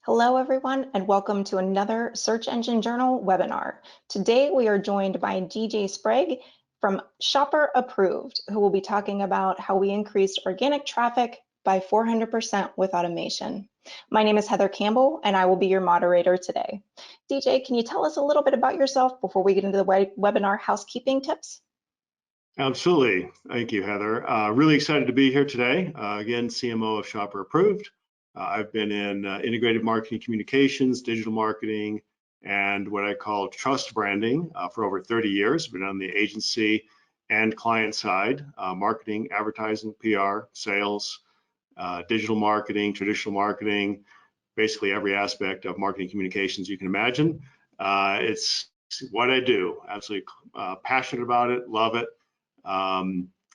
Hello, everyone, and welcome to another Search Engine Journal webinar. Today, we are joined by DJ Sprague from Shopper Approved, who will be talking about how we increased organic traffic by 400% with automation. My name is Heather Campbell, and I will be your moderator today. DJ, can you tell us a little bit about yourself before we get into the webinar housekeeping tips? Absolutely. Thank you, Heather. Really excited to be here today. Again, CMO of Shopper Approved. I've been in integrated marketing communications, digital marketing, and what I call trust branding for over 30 years. Been on the agency and client side, marketing, advertising, PR, sales, digital marketing, traditional marketing, basically every aspect of marketing communications you can imagine. It's what I do. Absolutely passionate about it, love it.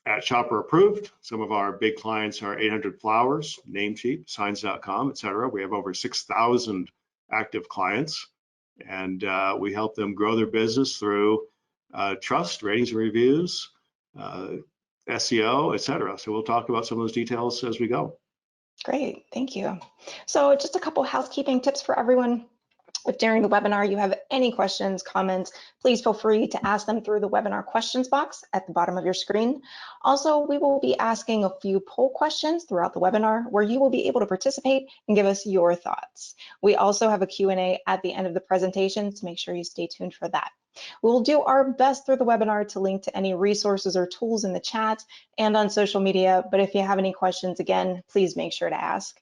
At Shopper Approved, some of our big clients are 800 Flowers, Namecheap, Signs.com, etc. We have over 6,000 active clients, and we help them grow their business through trust, ratings and reviews, SEO, etc. So we'll talk about some of those details as we go. Great, thank you. So just a couple housekeeping tips for everyone. If during the webinar you have any questions, comments, please feel free to ask them through the webinar questions box at the bottom of your screen. Also, we will be asking a few poll questions throughout the webinar where you will be able to participate and give us your thoughts. We also have a Q&A at the end of the presentation, so make sure you stay tuned for that. We will do our best through the webinar to link to any resources or tools in the chat and on social media, but if you have any questions, again, please make sure to ask.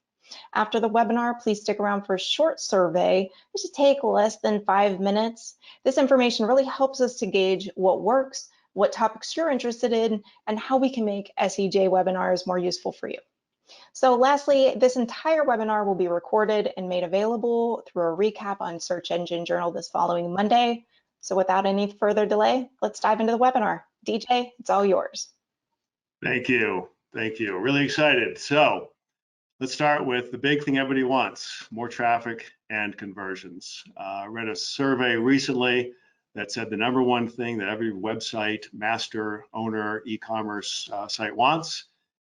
After the webinar, please stick around for a short survey, which should take less than 5 minutes. This information really helps us to gauge what works, what topics you're interested in, and how we can make SEJ webinars more useful for you. So lastly, this entire webinar will be recorded and made available through a recap on Search Engine Journal this following Monday. So without any further delay, let's dive into the webinar. DJ, it's all yours. Thank you. Thank you. Really excited. So let's start with the big thing everybody wants, more traffic and conversions. I read a survey recently that said the #1 thing that every website master, owner, e-commerce site wants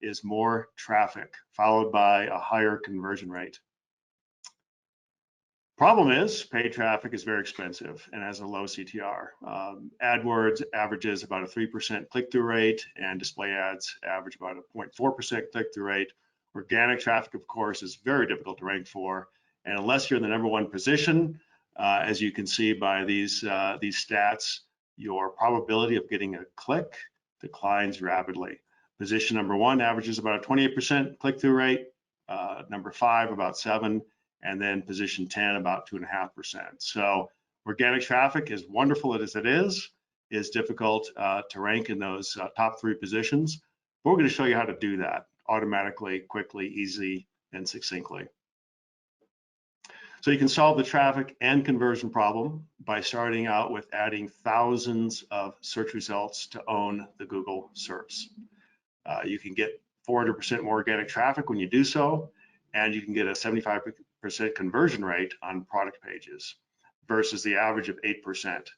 is more traffic, followed by a higher conversion rate. Problem is, paid traffic is very expensive and has a low CTR. AdWords averages about a 3% click-through rate, and display ads average about a 0.4% click-through rate. Organic traffic, of course, is very difficult to rank for, and unless you're in the #1 position, as you can see by these stats, your probability of getting a click declines rapidly. Position #1 averages about a 28% click-through rate, #5 about 7%, and then position 10 about 2.5%. So organic traffic, as wonderful as it is difficult to rank in those top 3 positions. But we're going to show you how to do that automatically, quickly, easy, and succinctly. So you can solve the traffic and conversion problem by starting out with adding thousands of search results to own the Google SERPs. You can get 400% more organic traffic when you do so, and you can get a 75% conversion rate on product pages versus the average of 8%.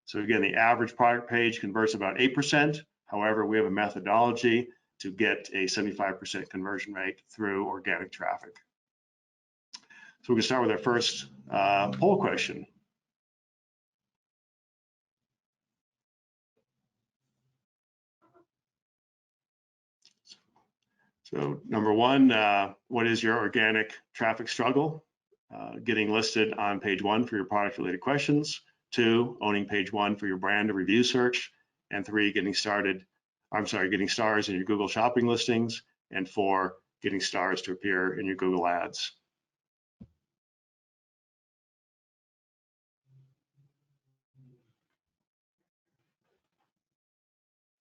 So again, the average product page converts about 8%. However, we have a methodology to get a 75% conversion rate through organic traffic. So we're going to start with our first poll question. So #1, what is your organic traffic struggle? Getting listed on page 1 for your product related questions. 2, owning page 1 for your brand or review search. And 3, getting stars in your Google shopping listings. And 4, getting stars to appear in your Google ads.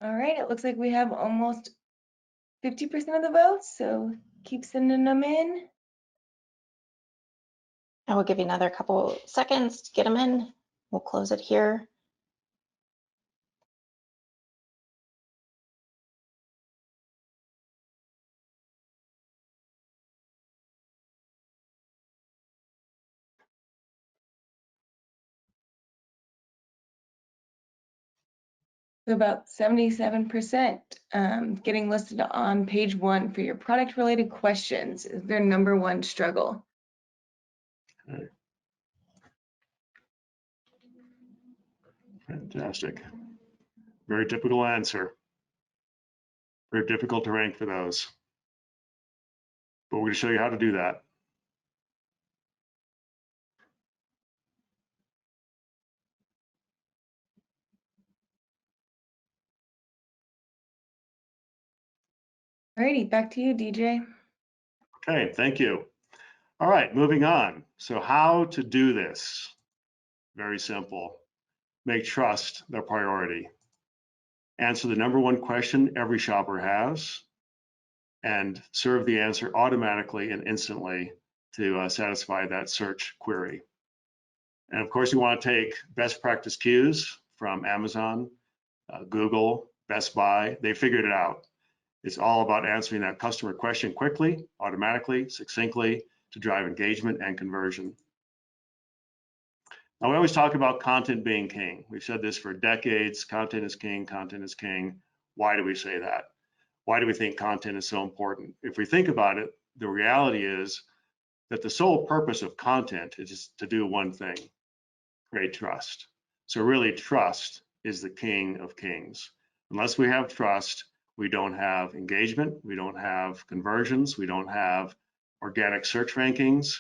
All right, it looks like we have almost 50% of the votes, so keep sending them in. I will give you another couple seconds to get them in. We'll close it here. So about 77% getting listed on page 1 for your product related questions is their #1 struggle. Okay. Fantastic. Very typical answer. Very difficult to rank for those. But we're going to show you how to do that. Alrighty, back to you, DJ. Okay, thank you. All right, moving on. So how to do this? Very simple. Make trust the priority. Answer the number one question every shopper has and serve the answer automatically and instantly to satisfy that search query. And of course, you want to take best practice cues from Amazon, Google, Best Buy. They figured it out. It's all about answering that customer question quickly, automatically, succinctly to drive engagement and conversion. Now, we always talk about content being king. We've said this for decades. Content is king, content is king. Why do we say that? Why do we think content is so important? If we think about it, the reality is that the sole purpose of content is just to do one thing, create trust. So really, trust is the king of kings. Unless we have trust, we don't have engagement, we don't have conversions, we don't have organic search rankings,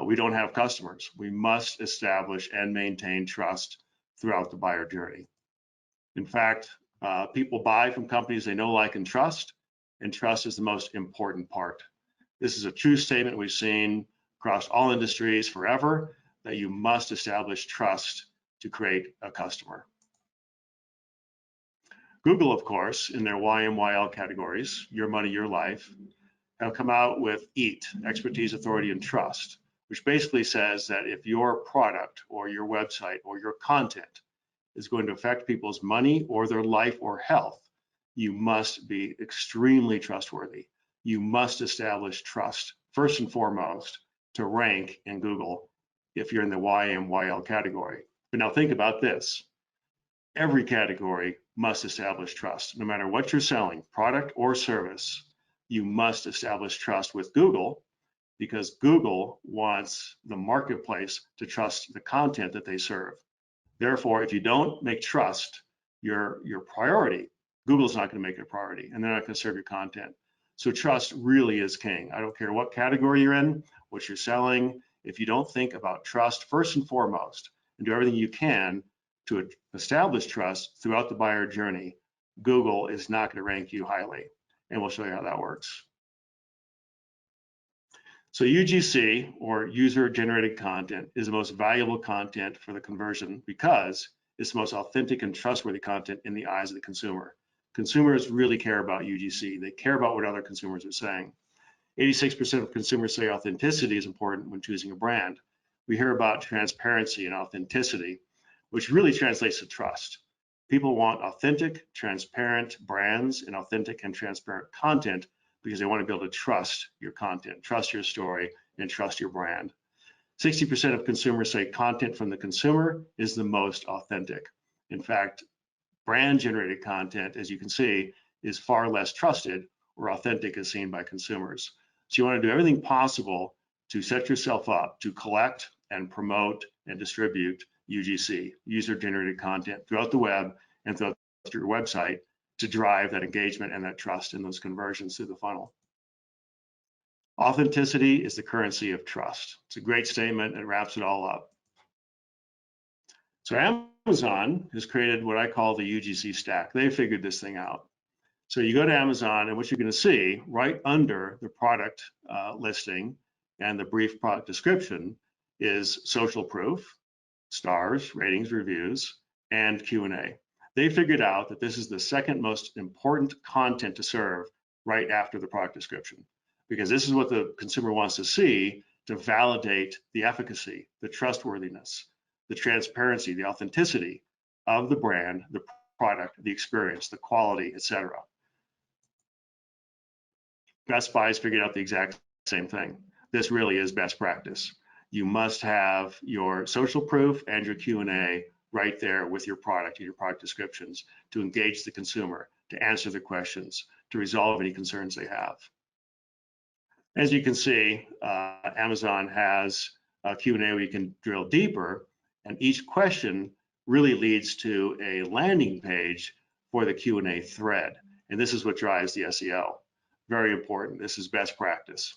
we don't have customers. We must establish and maintain trust throughout the buyer journey. In fact, people buy from companies they know, like, and trust is the most important part. This is a true statement we've seen across all industries forever, that you must establish trust to create a customer. Google, of course, in their YMYL categories, your money, your life, have come out with EAT, expertise, authority, and trust, which basically says that if your product or your website or your content is going to affect people's money or their life or health, you must be extremely trustworthy. You must establish trust first and foremost to rank in Google if you're in the YMYL category. But now think about this. Every category must establish trust. No matter what you're selling, product or service, you must establish trust with Google, because Google wants the marketplace to trust the content that they serve. Therefore, if you don't make trust your priority, Google's not going to make it a priority, and they're not going to serve your content. So trust really is king. I don't care what category you're in, what you're selling. If you don't think about trust first and foremost and do everything you can to establish trust throughout the buyer journey, Google is not going to rank you highly. And we'll show you how that works. So UGC, or user-generated content, is the most valuable content for the conversion because it's the most authentic and trustworthy content in the eyes of the consumer. Consumers really care about UGC. They care about what other consumers are saying. 86% of consumers say authenticity is important when choosing a brand. We hear about transparency and authenticity, which really translates to trust. People want authentic, transparent brands and authentic and transparent content because they want to be able to trust your content, trust your story, and trust your brand. 60% of consumers say content from the consumer is the most authentic. In fact, brand-generated content, as you can see, is far less trusted or authentic as seen by consumers. So you want to do everything possible to set yourself up to collect and promote and distribute UGC, user-generated content, throughout the web and throughout your website to drive that engagement and that trust and those conversions through the funnel. Authenticity is the currency of trust. It's a great statement. It wraps it all up. So Amazon has created what I call the UGC stack. They figured this thing out. So you go to Amazon, and what you're going to see right under the product listing and the brief product description is social proof, stars, ratings, reviews, and Q&A. They figured out that this is the second most important content to serve right after the product description, because this is what the consumer wants to see to validate the efficacy, the trustworthiness, the transparency, the authenticity of the brand, the product, the experience, the quality, etc. Best Buy has figured out the exact same thing. This really is best practice. You must have your social proof and your Q&A right there with your product and your product descriptions to engage the consumer, to answer the questions, to resolve any concerns they have. As you can see, Amazon has Q&A where you can drill deeper, and each question really leads to a landing page for the Q&A thread. And this is what drives the SEO. Very important. This is best practice.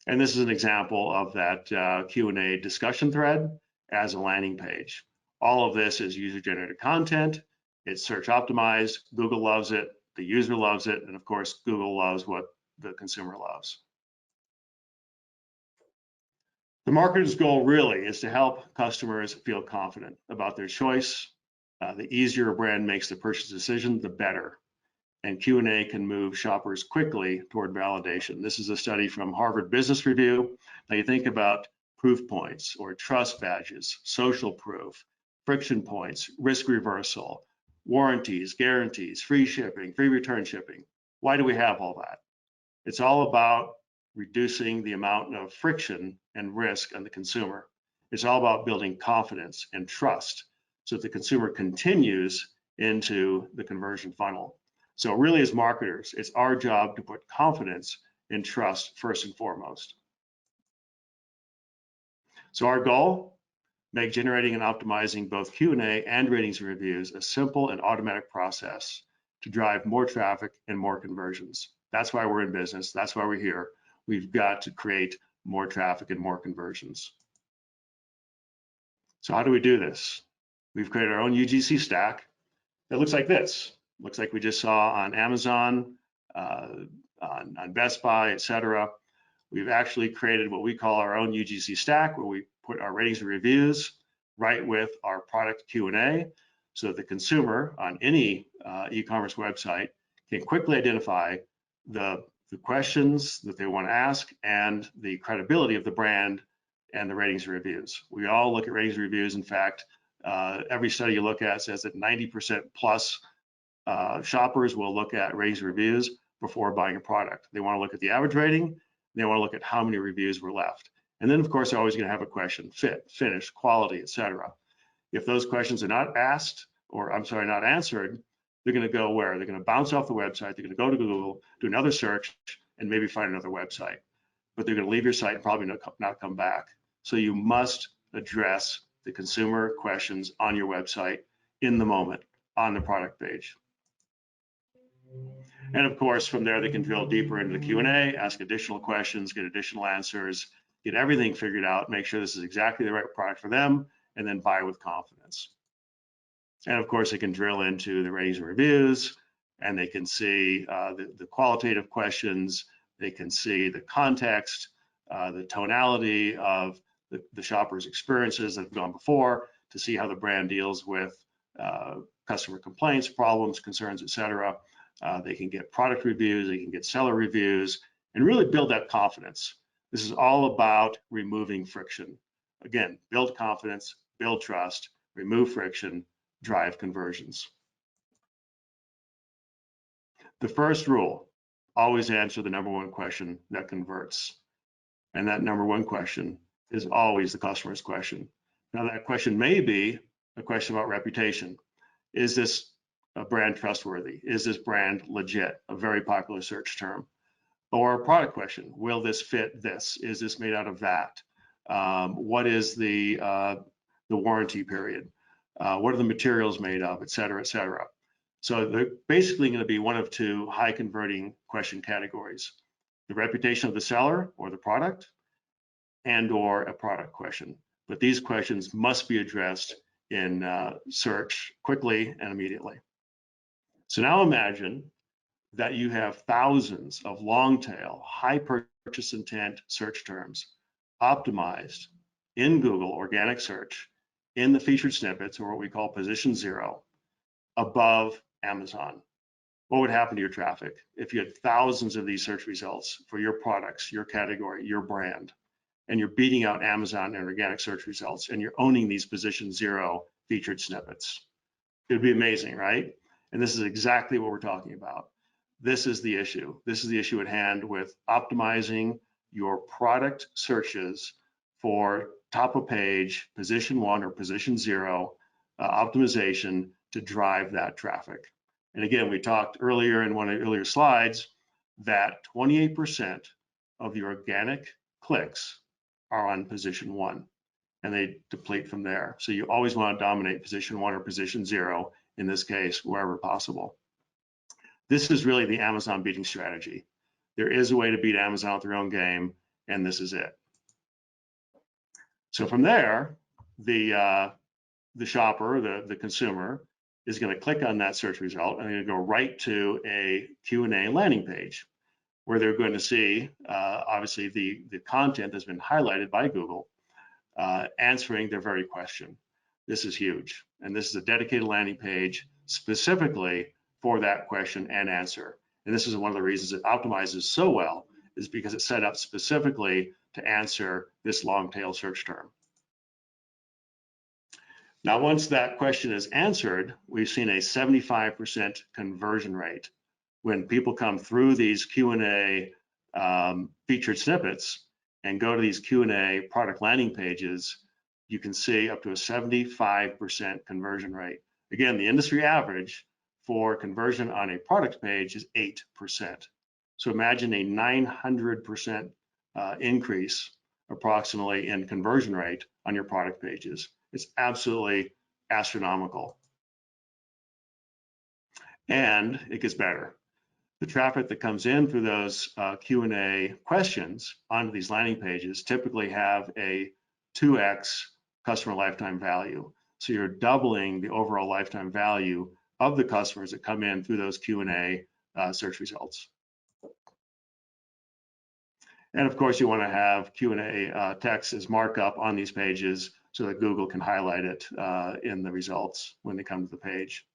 And this is an example of that Q&A discussion thread as a landing page. All of this is user-generated content. It's search optimized. Google loves it. The user loves it. And of course, Google loves what the consumer loves. The marketer's goal really is to help customers feel confident about their choice. The easier a brand makes the purchase decision, the better. And Q&A can move shoppers quickly toward validation. This is a study from Harvard Business Review. Now you think about proof points or trust badges, social proof, friction points, risk reversal, warranties, guarantees, free shipping, free return shipping. Why do we have all that? It's all about reducing the amount of friction and risk on the consumer. It's all about building confidence and trust so that the consumer continues into the conversion funnel. So really, as marketers, it's our job to put confidence and trust first and foremost. So our goal, make generating and optimizing both Q&A and ratings and reviews a simple and automatic process to drive more traffic and more conversions. That's why we're in business. That's why we're here. We've got to create more traffic and more conversions. So how do we do this? We've created our own UGC stack that looks like this. Looks like we just saw on Amazon, on Best Buy, etc. We've actually created what we call our own UGC stack, where we put our ratings and reviews right with our product Q&A, so that the consumer on any e-commerce website can quickly identify the questions that they want to ask and the credibility of the brand and the ratings and reviews. We all look at ratings and reviews. In fact, every study you look at says that 90% plus shoppers will look at ratings and reviews before buying a product. They want to look at the average rating. They want to look at how many reviews were left. And then, of course, they're always going to have a question: fit, finish, quality, etc. If those questions are not asked, or I'm sorry, not answered, they're going to go where? They're going to bounce off the website. They're going to go to Google, do another search, and maybe find another website. But they're going to leave your site and probably not come back. So you must address the consumer questions on your website in the moment on the product page. And of course, from there, they can drill deeper into the Q&A, ask additional questions, get additional answers, get everything figured out, make sure this is exactly the right product for them, and then buy with confidence. And of course, they can drill into the ratings and reviews, and they can see the qualitative questions. They can see the context, the tonality of the shopper's experiences that have gone before, to see how the brand deals with customer complaints, problems, concerns, etc. They can get product reviews, they can get seller reviews, and really build that confidence. This is all about removing friction. Again, build confidence, build trust, remove friction, drive conversions. The first rule, always answer the number one question that converts. And that number one question is always the customer's question. Now, that question may be a question about reputation. Is this a brand trustworthy? Is this brand legit? A very popular search term. Or a product question: will this fit this? Is this made out of that? What is the warranty period? What are the materials made of, et cetera, et cetera. So they're basically going to be one of two high converting question categories: the reputation of the seller or the product, and or a product question. But these questions must be addressed in search quickly and immediately. So now imagine that you have thousands of long tail, high purchase intent search terms optimized in Google organic search in the featured snippets, or what we call position 0, above Amazon. What would happen to your traffic if you had thousands of these search results for your products, your category, your brand, and you're beating out Amazon and organic search results, and you're owning these position 0 featured snippets? It would be amazing, right? And this is exactly what we're talking about. This is the issue. This is the issue at hand with optimizing your product searches for top of page, position 1 or position 0 optimization to drive that traffic. And again, we talked earlier in one of the earlier slides that 28% of the organic clicks are on position 1, and they deplete from there. So you always want to dominate position 1 or position 0, in this case, wherever possible. This is really the Amazon beating strategy. There is a way to beat Amazon with their own game, and this is it. So from there, the shopper, the consumer, is going to click on that search result and they're going to go right to a Q&A landing page where they're going to see, obviously, the content that's been highlighted by Google answering their very question. This is huge. And this is a dedicated landing page specifically for that question and answer. And this is one of the reasons it optimizes so well, is because it's set up specifically to answer this long tail search term. Now, once that question is answered, we've seen a 75% conversion rate. When people come through these Q&A featured snippets and go to these Q&A product landing pages, you can see up to a 75% conversion rate. Again, the industry average for conversion on a product page is 8%. So imagine a 900% increase approximately in conversion rate on your product pages. It's absolutely astronomical. And it gets better. The traffic that comes in through those Q&A questions onto these landing pages typically have a 2x customer lifetime value. So you're doubling the overall lifetime value of the customers that come in through those Q&A search results. And of course, you want to have Q&A text as markup on these pages so that Google can highlight it in the results when they come to the page.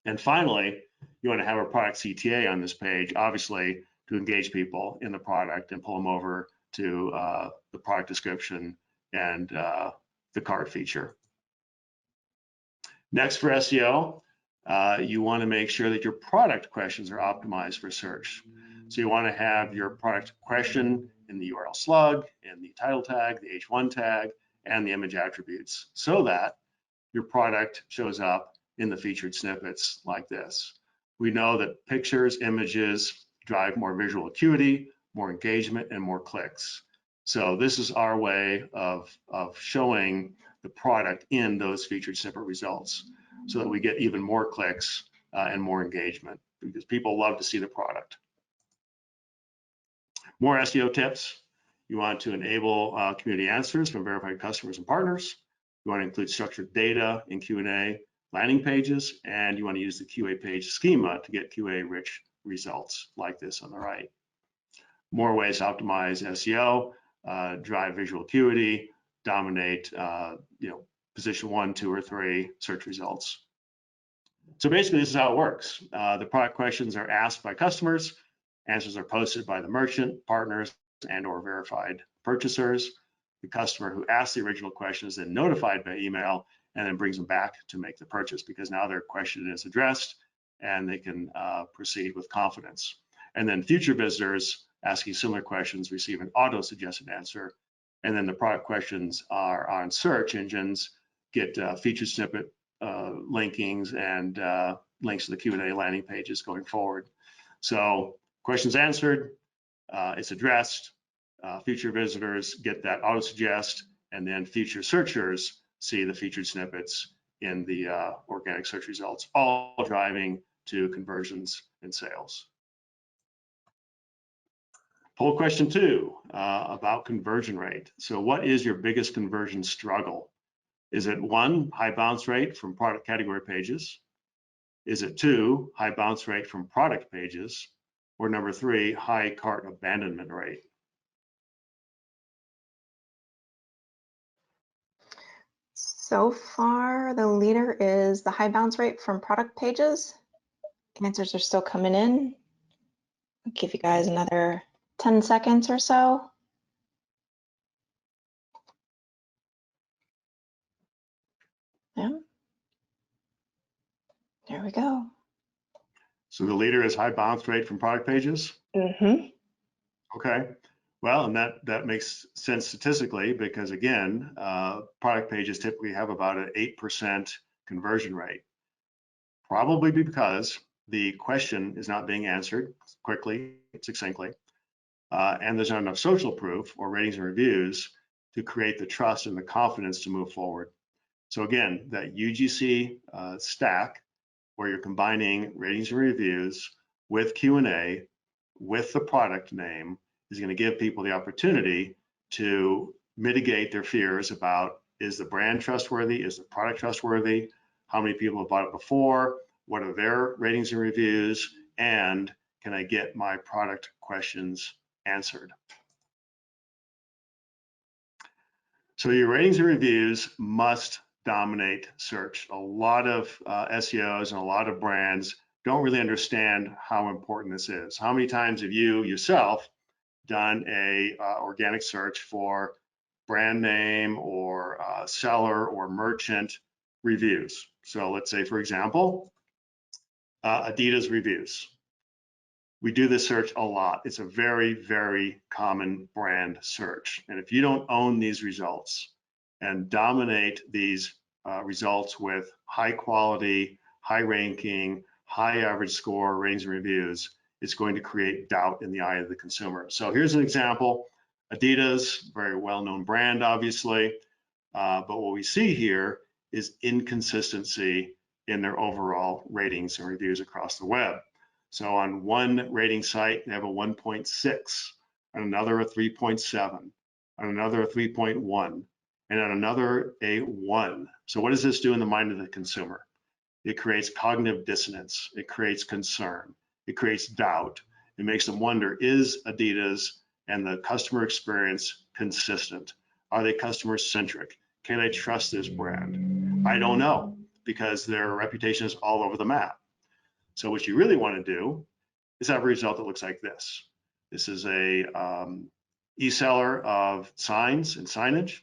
And finally, you want to have a product CTA on this page, obviously, to engage people in the product and pull them over to the product description and the cart feature. Next, for SEO, you want to make sure that your product questions are optimized for search. So you want to have your product question in the URL slug, in the title tag, the H1 tag, and the image attributes, so that your product shows up in the featured snippets like this. We know that pictures, images drive more visual acuity, more engagement, and more clicks. So this is our way of showing the product in those featured snippet results so that we get even more clicks and more engagement, because people love to see the product. More SEO tips. You want to enable community answers from verified customers and partners. You want to include structured data in Q&A landing pages, and you want to use the QA page schema to get QA-rich results like this on the right. More ways to optimize SEO, drive visual acuity, dominate position 1, 2, or 3 search results. So basically, this is how it works. The product questions are asked by customers, answers are posted by the merchant, partners, and/or verified purchasers. The customer who asked the original question is then notified by email and then brings them back to make the purchase, because now their question is addressed and they can proceed with confidence. And then future visitors asking similar questions receive an auto-suggested answer. And then the product questions are on search engines, get featured snippet linkings and links to the Q&A landing pages going forward. So questions answered, it's addressed, future visitors get that auto-suggest, and then future searchers see the featured snippets in the organic search results, all driving to conversions and sales. Poll question 2 about conversion rate. So what is your biggest conversion struggle? Is it 1, high bounce rate from product category pages? Is it 2, high bounce rate from product pages? Or number 3, high cart abandonment rate? So far, the leader is the high bounce rate from product pages. Answers are still coming in. I'll give you guys another 10 seconds or so. Yeah. There we go. So the leader is high bounce rate from product pages? Mm-hmm. Okay. Well, and that makes sense statistically, because again, product pages typically have about an 8% conversion rate, probably because the question is not being answered quickly, succinctly, and there's not enough social proof or ratings and reviews to create the trust and the confidence to move forward. So again, that UGC stack, where you're combining ratings and reviews with Q&A, with the product name, is going to give people the opportunity to mitigate their fears about, is the brand trustworthy? Is the product trustworthy? How many people have bought it before? What are their ratings and reviews? And can I get my product questions answered? So your ratings and reviews must dominate search. A lot of SEOs and a lot of brands don't really understand how important this is. How many times have you yourself done a organic search for brand name or seller or merchant reviews? So let's say, for example, Adidas reviews. We do this search a lot. It's a very, very common brand search. And if you don't own these results and dominate these results with high quality, high ranking, high average score ratings and reviews, it's going to create doubt in the eye of the consumer. So here's an example. Adidas, very well-known brand, obviously. But what we see here is inconsistency in their overall ratings and reviews across the web. So on one rating site, they have a 1.6, on another a 3.7, on another a 3.1, and on another a 1. So what does this do in the mind of the consumer? It creates cognitive dissonance. It creates concern. It creates doubt. It makes them wonder, is Adidas and the customer experience consistent? Are they customer centric? Can I trust this brand? I don't know, because their reputation is all over the map. So what you really want to do is have a result that looks like this. This is a e-seller of signs and signage.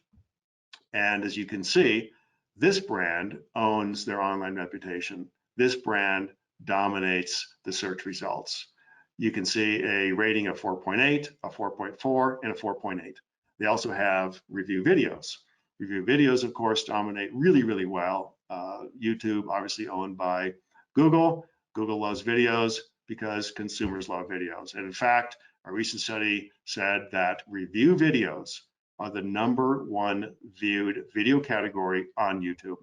And as you can see, this brand owns their online reputation. This brand dominates the search results. You can see a rating of 4.8, a 4.4, and a 4.8. They also have review videos. Review videos, of course, dominate really, really well. YouTube, obviously owned by Google. Google loves videos because consumers love videos. And in fact, a recent study said that review videos are the #1 viewed video category on YouTube.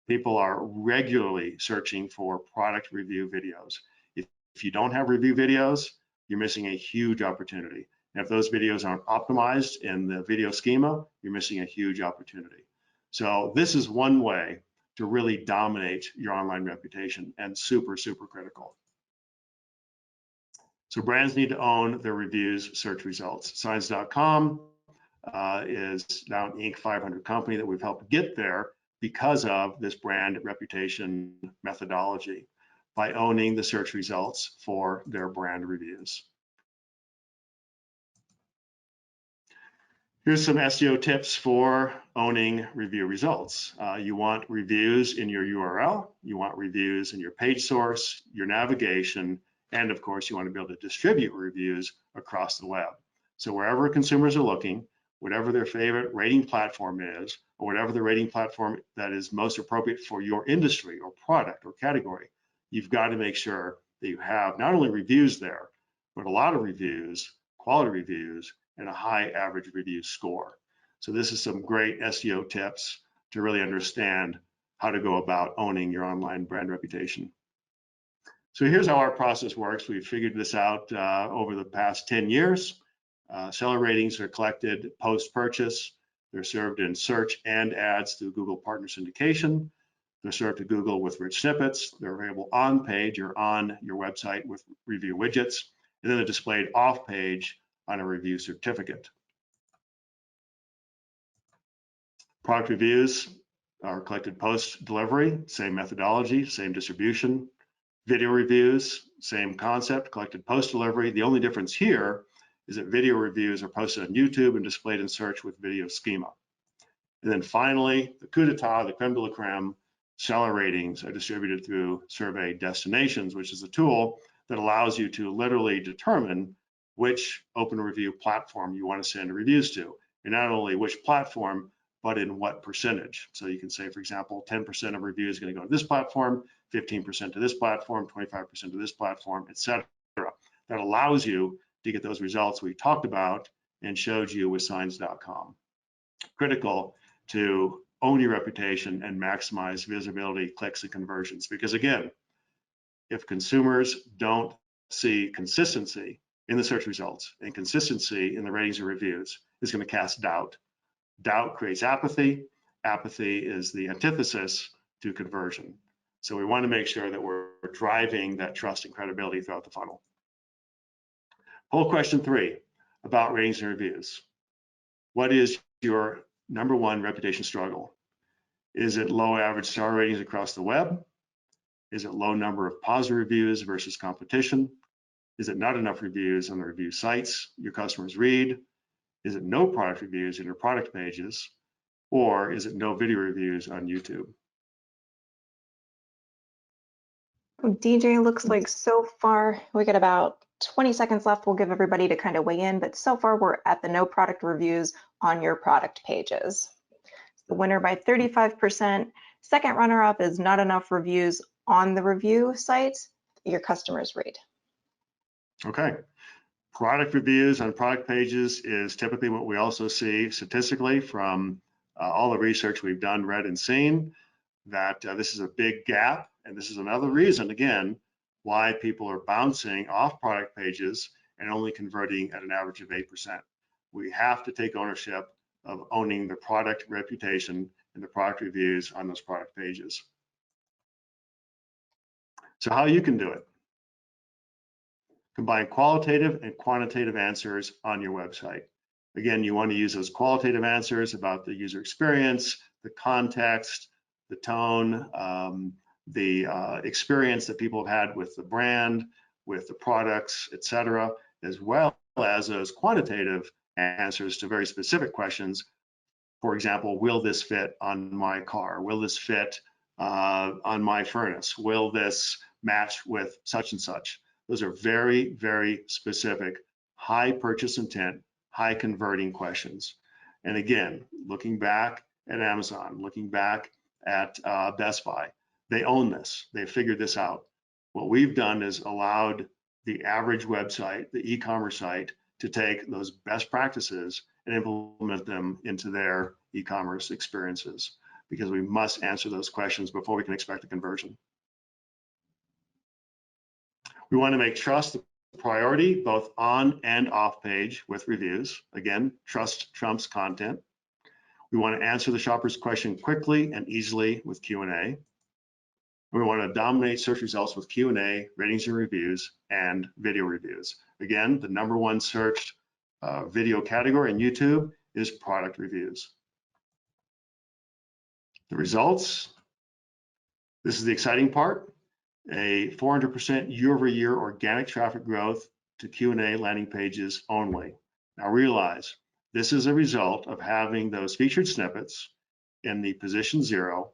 People are regularly searching for product review videos. If you don't have review videos, you're missing a huge opportunity. And if those videos aren't optimized in the video schema, you're missing a huge opportunity. So this is one way to really dominate your online reputation, and super, super critical. So brands need to own their reviews search results. Signs.com is now an Inc. 500 company that we've helped get there because of this brand reputation methodology, by owning the search results for their brand reviews. Here's some SEO tips for owning review results. You want reviews in your URL, you want reviews in your page source, your navigation, and of course you want to be able to distribute reviews across the web. So wherever consumers are looking, whatever their favorite rating platform is, or whatever the rating platform that is most appropriate for your industry or product or category, you've got to make sure that you have not only reviews there, but a lot of reviews, quality reviews, and a high average review score. So this is some great SEO tips to really understand how to go about owning your online brand reputation. So here's how our process works. We've figured this out over the past 10 years. Seller ratings are collected post-purchase. They're served in search and ads through Google Partner Syndication. They're served to Google with rich snippets. They're available on page or on your website with review widgets. And then they're displayed off page on a review certificate. Product reviews are collected post-delivery, same methodology, same distribution. Video reviews, same concept, collected post-delivery. The only difference here is that video reviews are posted on YouTube and displayed in search with video schema. And then finally, the coup d'etat, the creme de la creme, seller ratings are distributed through Survey Destinations, which is a tool that allows you to literally determine which open review platform you want to send reviews to. And not only which platform, but in what percentage. So you can say, for example, 10% of reviews is going to go to this platform, 15% to this platform, 25% to this platform, etc. That allows you to get those results we talked about and showed you with Signs.com. critical to own your reputation and maximize visibility, clicks, and conversions. Because again, if consumers don't see consistency in the search results and consistency in the ratings and reviews, it's going to cast doubt. Doubt creates apathy. Apathy is the antithesis to conversion. So we want to make sure that we're driving that trust and credibility throughout the funnel. Poll question 3 about ratings and reviews. What is your number one reputation struggle? Is it low average star ratings across the web? Is it low number of positive reviews versus competition? Is it not enough reviews on the review sites your customers read? Is it no product reviews in your product pages? Or is it no video reviews on YouTube? DJ, looks like so far we got about 20 seconds left. We'll give everybody to kind of weigh in, but so far we're at the no product reviews on your product pages. The winner by 35%. Second runner-up is not enough reviews on the review sites your customers read. Okay. Product reviews on product pages is typically what we also see statistically from all the research we've done, read, and seen, that this is a big gap. And this is another reason, again, why people are bouncing off product pages and only converting at an average of 8%. We have to take ownership of owning the product reputation and the product reviews on those product pages. So how you can do it? Combine qualitative and quantitative answers on your website. Again, you want to use those qualitative answers about the user experience, the context, the tone, the experience that people have had with the brand, with the products, etc., as well as those quantitative answers to very specific questions. For example, will this fit on my car? Will this fit on my furnace? Will this match with such and such? Those are very, very specific, high purchase intent, high converting questions. And again, looking back at Amazon, looking back at Best Buy, they own this. They figured this out. What we've done is allowed the average website, the e-commerce site, to take those best practices and implement them into their e-commerce experiences, because we must answer those questions before we can expect a conversion. We want to make trust a priority both on and off page with reviews. Again, trust trumps content. We want to answer the shopper's question quickly and easily with Q&A. We want to dominate search results with Q&A, ratings and reviews, and video reviews. Again, the number one searched video category in YouTube is product reviews. The results, this is the exciting part, a 400% year-over-year organic traffic growth to Q&A landing pages only. Now realize, this is a result of having those featured snippets in the position 0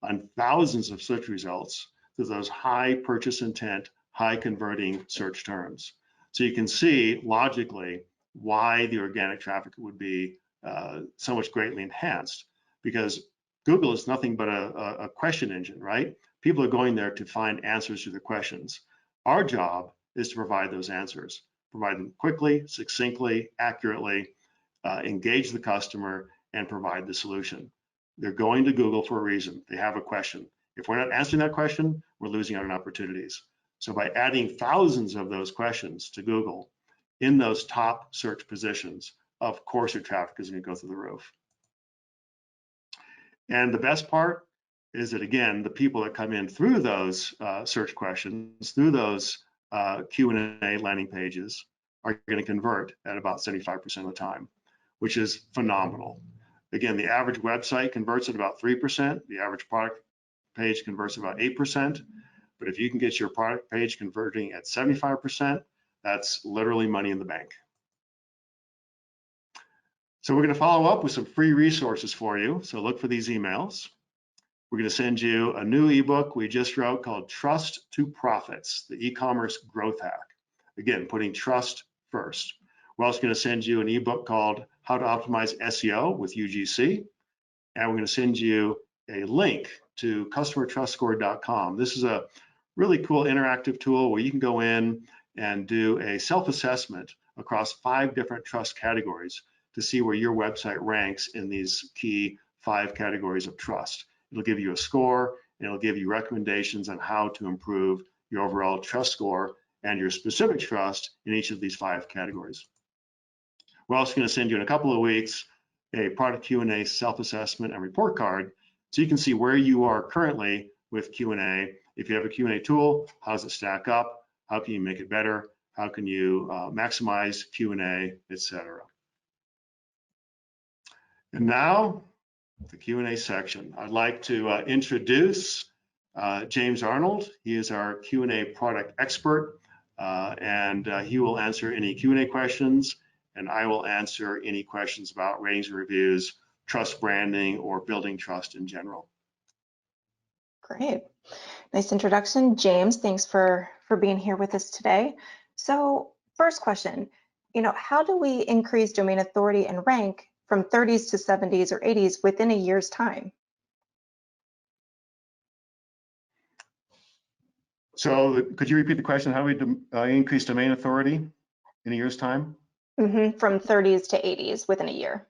on thousands of search results to those high purchase intent, high converting search terms. So you can see logically why the organic traffic would be so much greatly enhanced, because Google is nothing but a question engine, right? People are going there to find answers to their questions. Our job is to provide those answers, provide them quickly, succinctly, accurately, engage the customer, and provide the solution. They're going to Google for a reason. They have a question. If we're not answering that question, we're losing out on opportunities. So by adding thousands of those questions to Google in those top search positions, of course your traffic is going to go through the roof. And the best part is that, again, the people that come in through those search questions, through those Q&A landing pages, are going to convert at about 75% of the time, which is phenomenal. Again, the average website converts at about 3%. The average product page converts about 8%. But if you can get your product page converting at 75%, that's literally money in the bank. So we're going to follow up with some free resources for you. So look for these emails. We're going to send you a new ebook we just wrote called Trust to Profits, the e-commerce growth hack. Again, putting trust first. We're also going to send you an ebook called How to Optimize SEO with UGC. And we're going to send you a link to customertrustscore.com. This is a really cool interactive tool where you can go in and do a self-assessment across 5 different trust categories to see where your website ranks in these key 5 categories of trust. It'll give you a score, and it'll give you recommendations on how to improve your overall trust score and your specific trust in each of these 5 categories. We're also going to send you in a couple of weeks a product Q&A self-assessment and report card, so you can see where you are currently with Q&A. If you have a Q&A tool, how does it stack up? How can you make it better? How can you maximize Q&A, etc. And now, the Q&A section. I'd like to introduce James Arnold. He is our Q&A product expert, and he will answer any Q&A questions, and I will answer any questions about ratings and reviews, trust branding, or building trust in general. Great. Nice introduction, James. Thanks for being here with us today. So first question, how do we increase domain authority and rank from 30s to 70s or 80s within a year's time? So could you repeat the question? How do we increase domain authority in a year's time? From 30s to 80s within a year.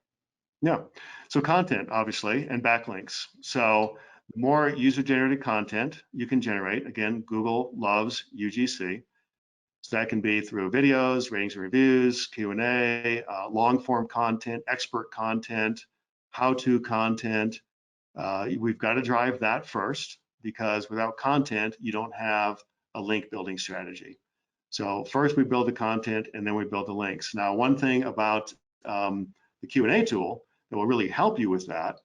Yeah, so content, obviously, and backlinks. So the more user-generated content you can generate, again, Google loves UGC. So that can be through videos, ratings and reviews, Q&A, long-form content, expert content, how-to content. We've got to drive that first, because without content, you don't have a link building strategy. So first we build the content, and then we build the links. Now, one thing about the Q&A tool that will really help you with that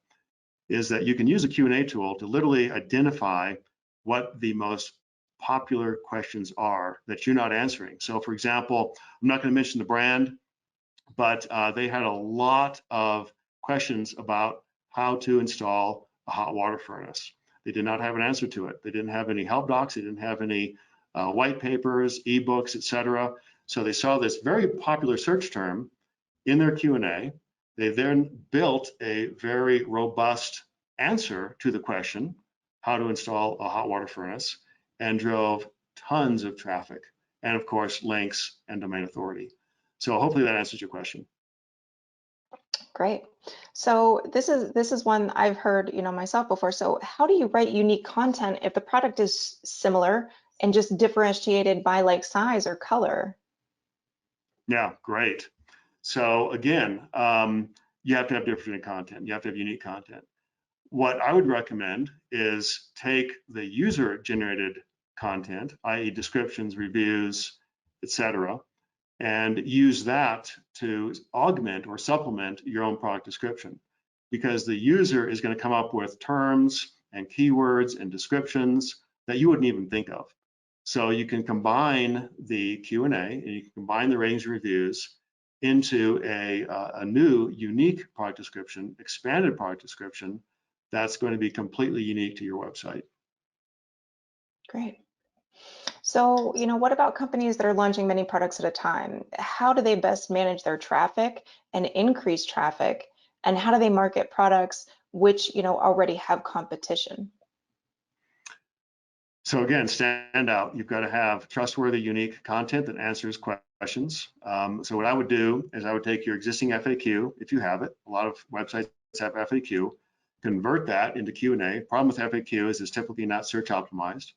is that you can use a Q&A tool to literally identify what the most popular questions are that you're not answering. So for example, I'm not going to mention the brand, but they had a lot of questions about how to install a hot water furnace. They did not have an answer to it. They didn't have any help docs. They didn't have any white papers, ebooks, etc. So they saw this very popular search term in their Q&A. They then built a very robust answer to the question, how to install a hot water furnace, and drove tons of traffic, and of course, links and domain authority. So hopefully that answers your question. Great. So this is one I've heard, myself before. So how do you write unique content if the product is similar and just differentiated by like size or color? Yeah, great. So again, you have to have different content. You have to have unique content. What I would recommend is take the user-generated content, i.e. descriptions, reviews, etc., and use that to augment or supplement your own product description, because the user is going to come up with terms and keywords and descriptions that you wouldn't even think of. So you can combine the Q&A and you can combine the ratings and reviews into a new unique product description, expanded product description that's going to be completely unique to your website. Great. So, what about companies that are launching many products at a time? How do they best manage their traffic and increase traffic? And how do they market products which, already have competition? So again, stand out. You've got to have trustworthy, unique content that answers questions. So what I would do is I would take your existing FAQ, if you have it. A lot of websites have FAQ. Convert that into Q&A. Problem with FAQ is it's typically not search optimized.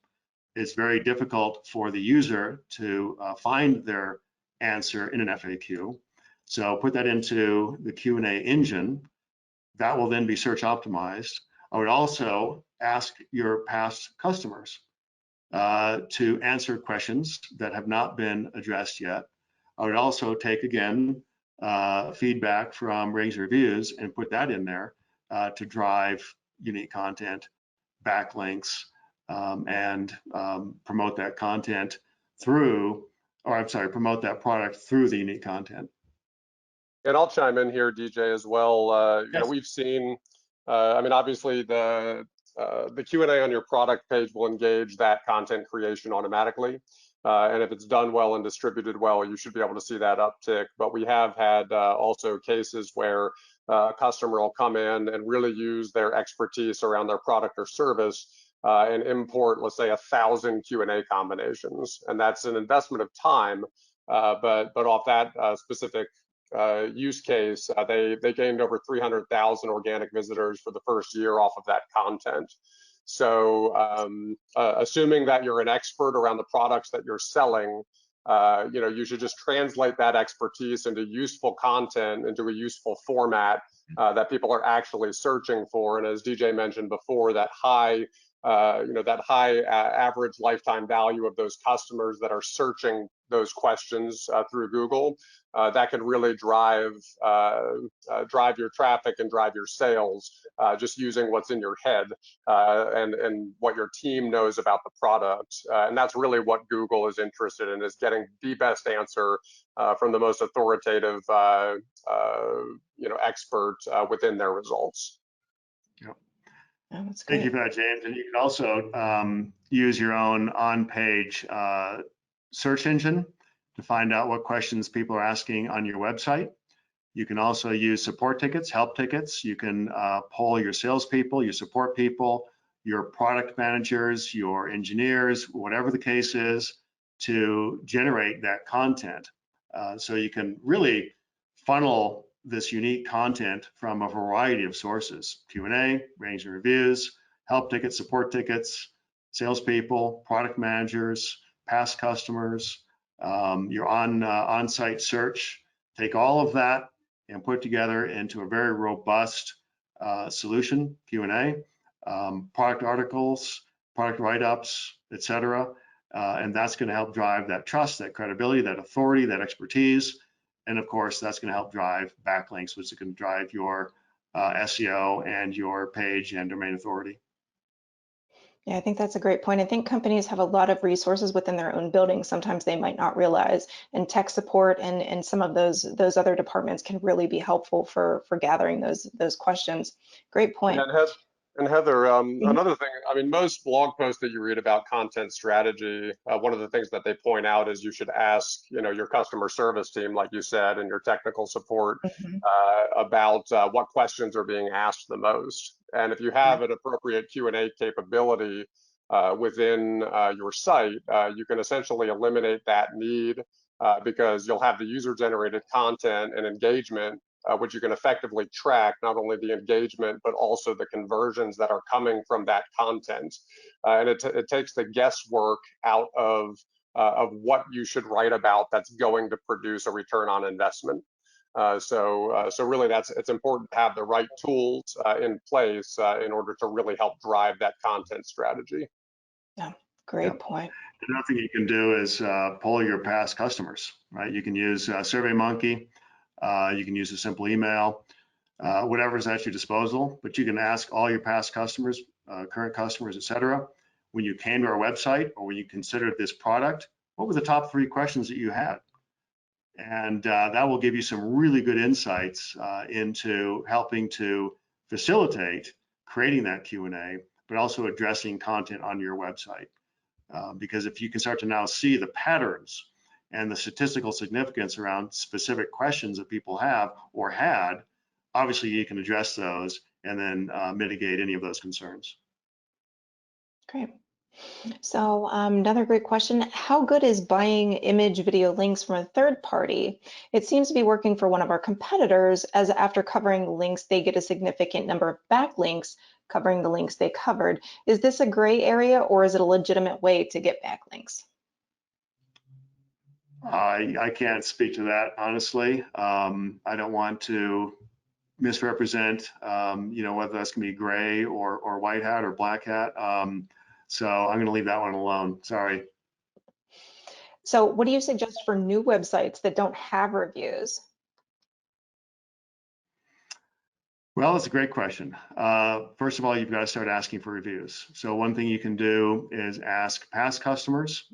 It's very difficult for the user to find their answer in an FAQ. So put that into the Q&A engine. That will then be search optimized. I would also ask your past customers to answer questions that have not been addressed yet. I would also take, again, feedback from ratings and reviews and put that in there to drive unique content, backlinks, and promote that content through, or I'm sorry, promote that product through the unique content. And I'll chime in here, DJ, as well. Yes. We've seen, obviously the Q&A on your product page will engage that content creation automatically. And if it's done well and distributed well, you should be able to see that uptick. But we have had also cases where a customer will come in and really use their expertise around their product or service and import, let's say, 1,000 Q&A combinations. And that's an investment of time, but off that specific use case, they gained over 300,000 organic visitors for the first year off of that content. So assuming that you're an expert around the products that you're selling, you should just translate that expertise into useful content, into a useful format that people are actually searching for. And as DJ mentioned before, that high average lifetime value of those customers that are searching those questions through Google, that can really drive your traffic and drive your sales, just using what's in your head and what your team knows about the product. And that's really what Google is interested in, is getting the best answer from the most authoritative expert within their results. Yep. Oh, that's Thank great. you for that, James. And you can also use your own on-page search engine to find out what questions people are asking on your website. You can also use support tickets, help tickets. You can poll your salespeople, your support people, your product managers, your engineers, whatever the case is, to generate that content. So you can really funnel this unique content from a variety of sources: Q&A, ratings and reviews, help tickets, support tickets, salespeople, product managers, past customers, your on-site search. Take all of that and put together into a very robust solution, Q&A, product articles, product write-ups, etc. And that's going to help drive that trust, that credibility, that authority, that expertise. And of course, that's going to help drive backlinks, which is going to drive your SEO and your page and domain authority. Yeah, I think that's a great point. I think companies have a lot of resources within their own buildings. Sometimes they might not realize, and tech support and some of those other departments can really be helpful for gathering those questions. Great point. And Heather, another thing, I mean, most blog posts that you read about content strategy, one of the things that they point out is you should ask, your customer service team, like you said, and your technical support about what questions are being asked the most. And if you have an appropriate Q&A capability within your site, you can essentially eliminate that need because you'll have the user-generated content and engagement, which you can effectively track not only the engagement, but also the conversions that are coming from that content. And it takes the guesswork out of what you should write about that's going to produce a return on investment. So really it's important to have the right tools in place in order to really help drive that content strategy. Yeah, great point. Another thing you can do is poll your past customers, right? You can use SurveyMonkey. You can use a simple email, whatever is at your disposal, but you can ask all your past customers, current customers, etc. When you came to our website or when you considered this product, what were the top 3 questions that you had? And that will give you some really good insights into helping to facilitate creating that Q&A, but also addressing content on your website. Because if you can start to now see the patterns and the statistical significance around specific questions that people have or had, obviously you can address those and then mitigate any of those concerns. Great. So another great question: how good is buying image video links from a third party? It seems to be working for one of our competitors, as after covering the links, they get a significant number of backlinks covering the links they covered. Is this a gray area, or is it a legitimate way to get backlinks? I can't speak to that, honestly. I don't want to misrepresent, whether that's going to be gray or white hat or black hat. So I'm going to leave that one alone. Sorry. So what do you suggest for new websites that don't have reviews? Well, that's a great question. First of all, you've got to start asking for reviews. So one thing you can do is ask past customers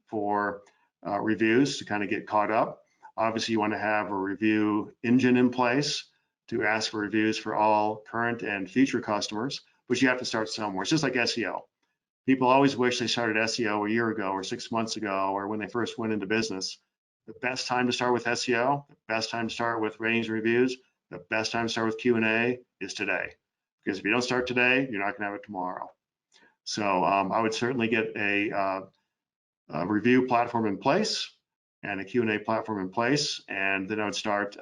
for reviews to kind of get caught up. Obviously, you want to have a review engine in place to ask for reviews for all current and future customers, but you have to start somewhere. It's just like SEO. People always wish they started SEO a year ago or 6 months ago or when they first went into business. The best time to start with SEO, the best time to start with ratings and reviews, the best time to start with Q&A is today. Because if you don't start today, you're not going to have it tomorrow. So I would certainly get a review platform in place. and a Q&A platform in place. And then I would start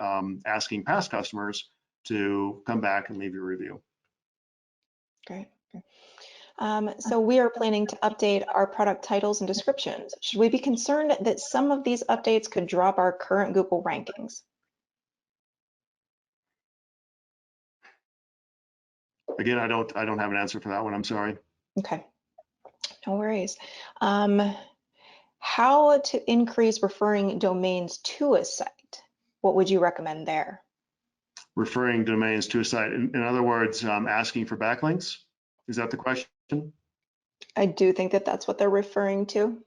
asking past customers to come back and leave your review. Great. So we are planning to update our product titles and descriptions. Should we be concerned that some of these updates could drop our current Google rankings? Again, I don't have an answer for that one. I'm sorry. Okay, no worries. How to increase referring domains to a site? What would you recommend there? Referring domains to a site. In other words, asking for backlinks. Is that the question? I do think that that's what they're referring to.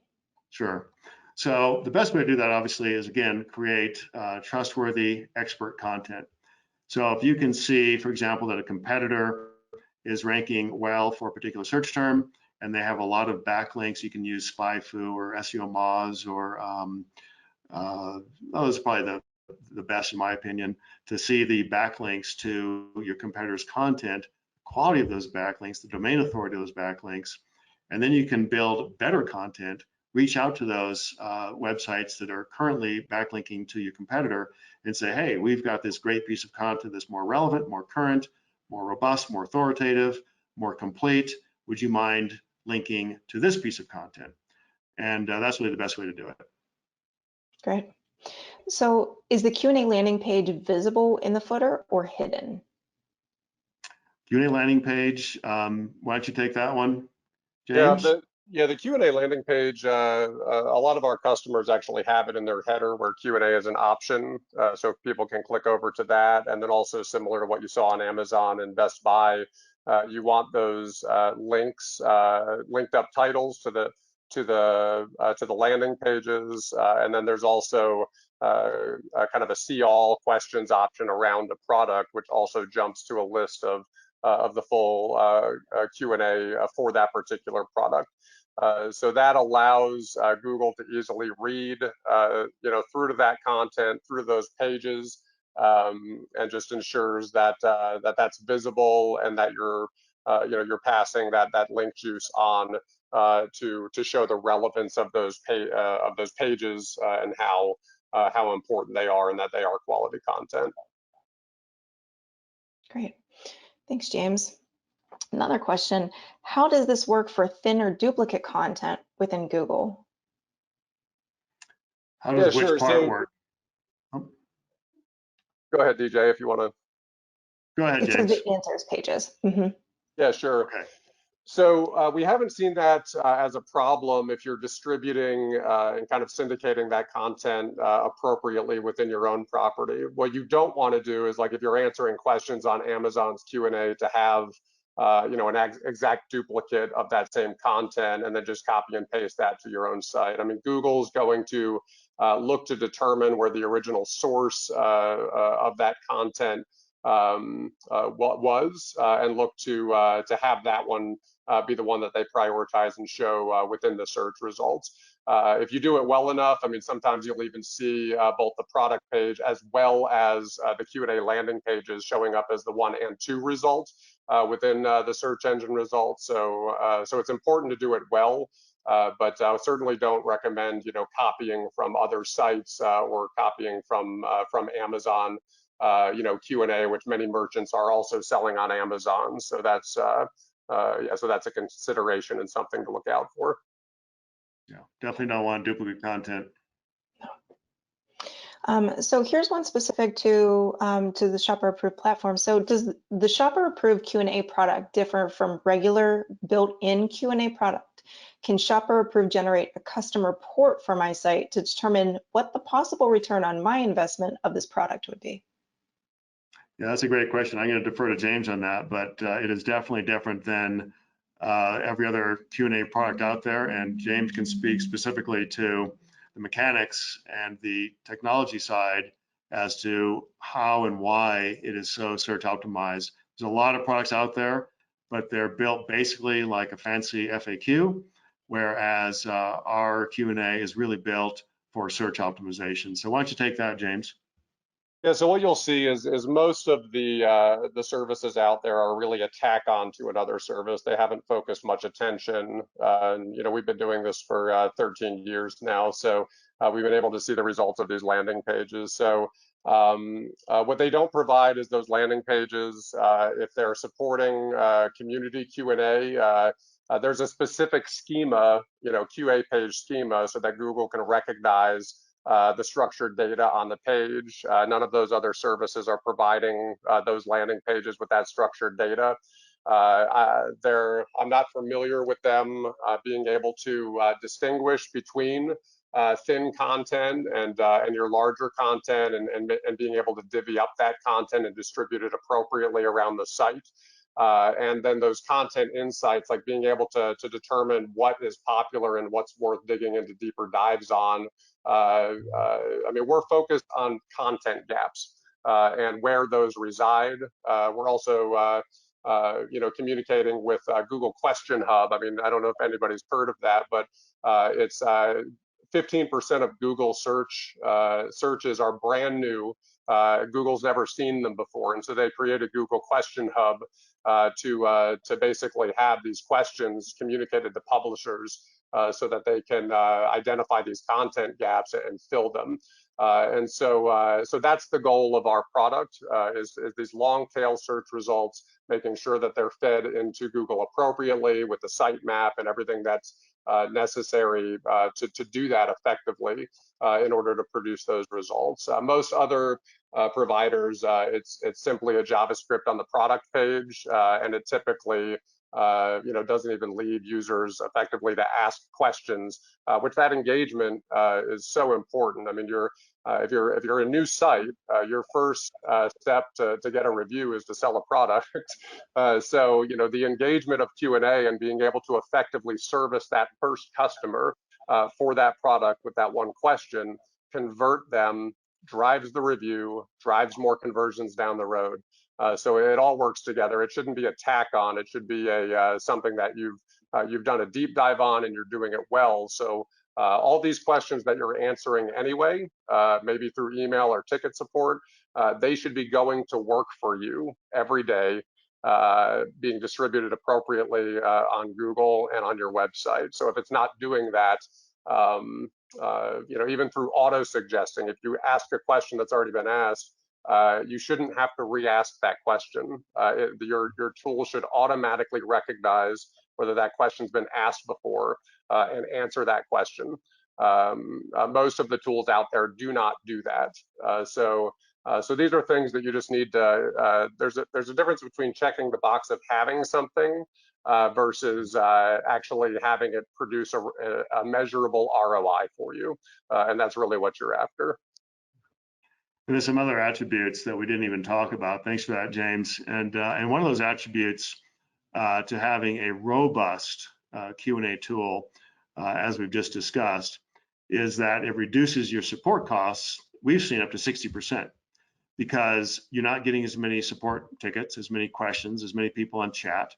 Sure. So the best way to do that, obviously, is, again, create trustworthy expert content. So if you can see, for example, that a competitor is ranking well for a particular search term, and they have a lot of backlinks, you can use SpyFu or SEO Moz, or those are probably the best, in my opinion, to see the backlinks to your competitor's content, quality of those backlinks, the domain authority of those backlinks, and then you can build better content, reach out to those websites that are currently backlinking to your competitor and say, hey, we've got this great piece of content that's more relevant, more current, more robust, more authoritative, more complete. Would you mind linking to this piece of content? And that's really the best way to do it. Great. So is the Q&A landing page visible in the footer or hidden? Q&A landing page, why don't you take that one, James? The Q&A landing page, a lot of our customers actually have it in their header where Q&A is an option, so people can click over to that. And then also similar to what you saw on Amazon and Best Buy, you want those links, linked up titles to the landing pages, and then there's also a kind of a see all questions option around a product, which also jumps to a list of the full Q&A for that particular product. So that allows Google to easily read, through to that content, through those pages, and just ensures that that's visible and that you're passing that link juice on to show the relevance of those pages and how important they are and that they are quality content. Great. Thanks, James. Another question, how does this work for thin or duplicate content within Google? How does which part work? Go ahead, DJ, if you want to. Go ahead, It's James. the answers pages. Mm-hmm. Yeah, sure. Okay. So we haven't seen that as a problem if you're distributing and kind of syndicating that content appropriately within your own property. What you don't want to do is, like, if you're answering questions on Amazon's Q&A, to have an exact duplicate of that same content and then just copy and paste that to your own site. I mean, Google's going to look to determine where the original source of that content was, and look to have that one be the one that they prioritize and show within the search results. If you do it well enough, I mean, sometimes you'll even see both the product page as well as the Q&A landing pages showing up as the 1 and 2 results within the search engine results. So it's important to do it well, but I certainly don't recommend copying from other sites or copying from Amazon Q&A, which many merchants are also selling on Amazon. So that's so that's a consideration and something to look out for. Yeah, definitely don't want duplicate content. So here's one specific to the Shopper Approved platform. So does the Shopper Approved Q&A product differ from regular built-in Q&A product? Can Shopper Approved generate a custom report for my site to determine what the possible return on my investment of this product would be? Yeah, that's a great question. I'm going to defer to James on that, but it is definitely different than every other Q&A product out there. And James can speak specifically to the mechanics and the technology side as to how and why it is so search optimized. There's a lot of products out there, but they're built basically like a fancy FAQ, whereas our Q&A is really built for search optimization. So why don't you take that, James? Yeah, so what you'll see is most of the services out there are really a tack on to another service. They haven't focused much attention. And, we've been doing this for 13 years now. So we've been able to see the results of these landing pages. So what they don't provide is those landing pages. If they're supporting community Q&A, there's a specific schema, QA page schema, so that Google can recognize the structured data on the page. None of those other services are providing those landing pages with that structured data. I'm not familiar with them being able to distinguish between thin content and your larger content, and being able to divvy up that content and distribute it appropriately around the site. And then those content insights, like being able to determine what is popular and what's worth digging into deeper dives on. I mean, we're focused on content gaps and where those reside. We're also communicating with Google Question Hub. I mean, I don't know if anybody's heard of that, but it's 15% of Google searches are brand new. Google's never seen them before, and so they created Google Question Hub to basically have these questions communicated to publishers so that they can identify these content gaps and fill them. And so that's the goal of our product, is these long tail search results, making sure that they're fed into Google appropriately with the sitemap and everything that's necessary to do that effectively in order to produce those results. Most other providers, it's simply a JavaScript on the product page, and it typically doesn't even lead users effectively to ask questions, which that engagement is so important. I mean, if you're a new site, your first step to get a review is to sell a product. So the engagement of Q&A and being able to effectively service that first customer for that product with that one question, convert them, drives the review, drives more conversions down the road. So it all works together. It shouldn't be a tack on. It should be something that you've done a deep dive on and you're doing it well. So all these questions that you're answering anyway, maybe through email or ticket support, they should be going to work for you every day, being distributed appropriately on Google and on your website. So if it's not doing that, even through auto suggesting, if you ask a question that's already been asked, you shouldn't have to re-ask that question. Your tool should automatically recognize whether that question's been asked before and answer that question. Most of the tools out there do not do that. So these are things that you just need to, there's a difference between checking the box of having something versus actually having it produce a measurable ROI for you. And that's really what you're after. And there's some other attributes that we didn't even talk about. Thanks for that, James. And one of those attributes to having a robust Q&A tool, as we've just discussed, is that it reduces your support costs. We've seen up to 60%, because you're not getting as many support tickets, as many questions, as many people on chat,